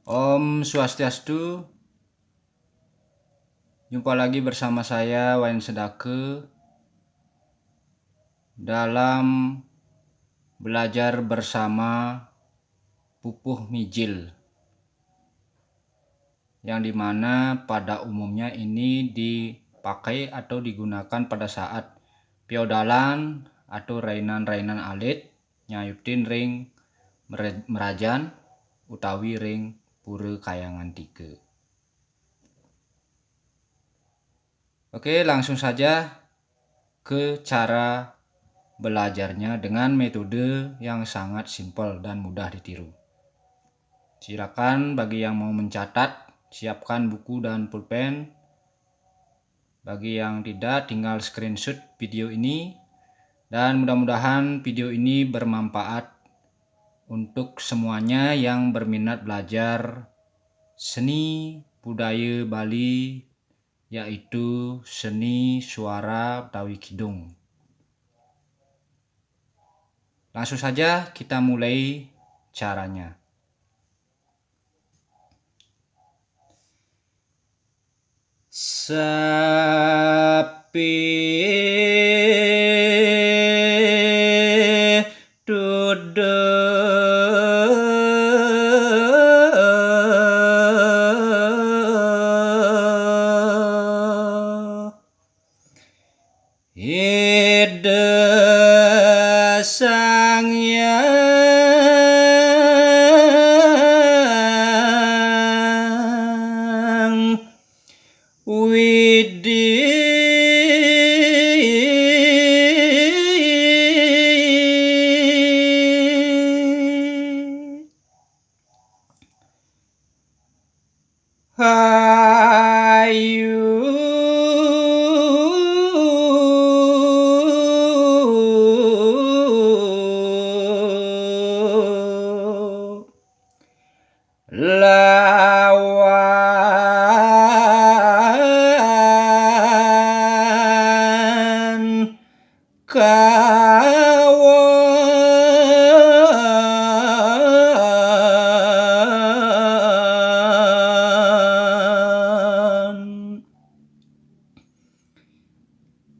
Om Swastiastu. Jumpa lagi bersama saya Wayan Sedake dalam belajar bersama pupuh mijil, yang dimana pada umumnya ini dipakai atau digunakan pada saat piodalan atau rainan-rainan alit nyayutin ring merajan utawi ring pura kayangan 3. Oke, langsung saja ke cara belajarnya dengan metode yang sangat simpel dan mudah ditiru. Silakan bagi yang mau mencatat, siapkan buku dan pulpen. Bagi yang tidak, tinggal screenshot video ini. Dan mudah-mudahan video ini bermanfaat untuk semuanya yang berminat belajar seni budaya Bali, yaitu seni suara Betawi Kidung. Langsung saja kita mulai caranya. Sapi Ida sang yang Widi Hayu lawan kawan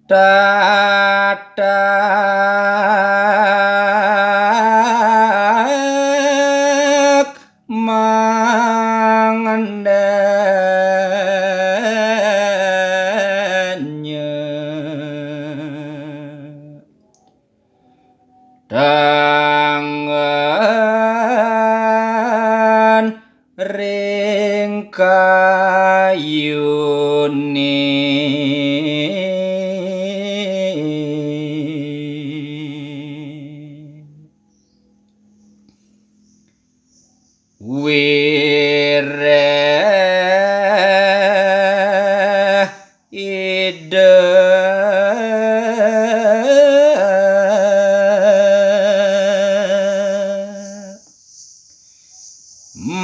tatak mangendanya tangan ring kayune wireh ide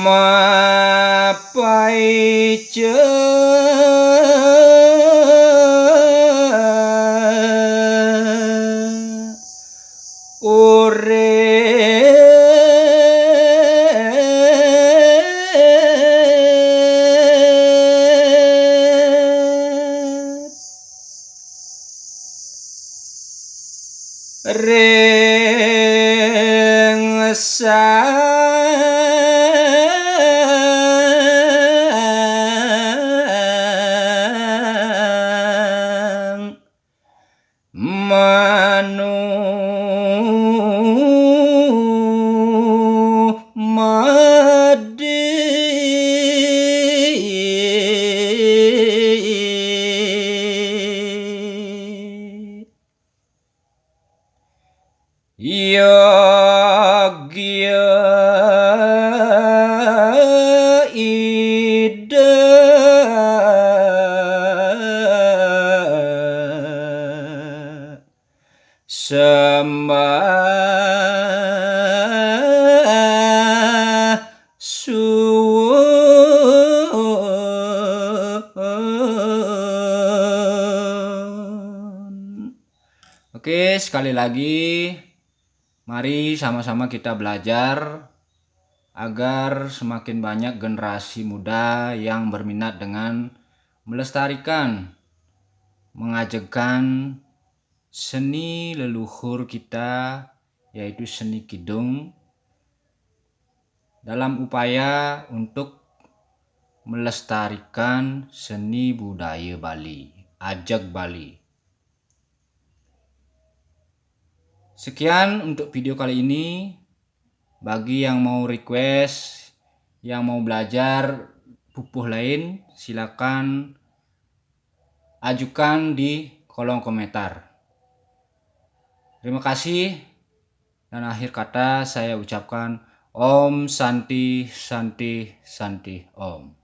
mapai ring sang manu madi Yogya ida sembah suwun. Oke, sekali lagi mari sama-sama kita belajar agar semakin banyak generasi muda yang berminat dengan melestarikan, mengajengkan seni leluhur kita, yaitu seni kidung, dalam upaya untuk melestarikan seni budaya Bali, Ajeg Bali. Sekian untuk video kali ini. Bagi yang mau request, yang mau belajar pupuh lain, silakan ajukan di kolom komentar. Terima kasih, dan akhir kata saya ucapkan Om Santi Santi Santi Om.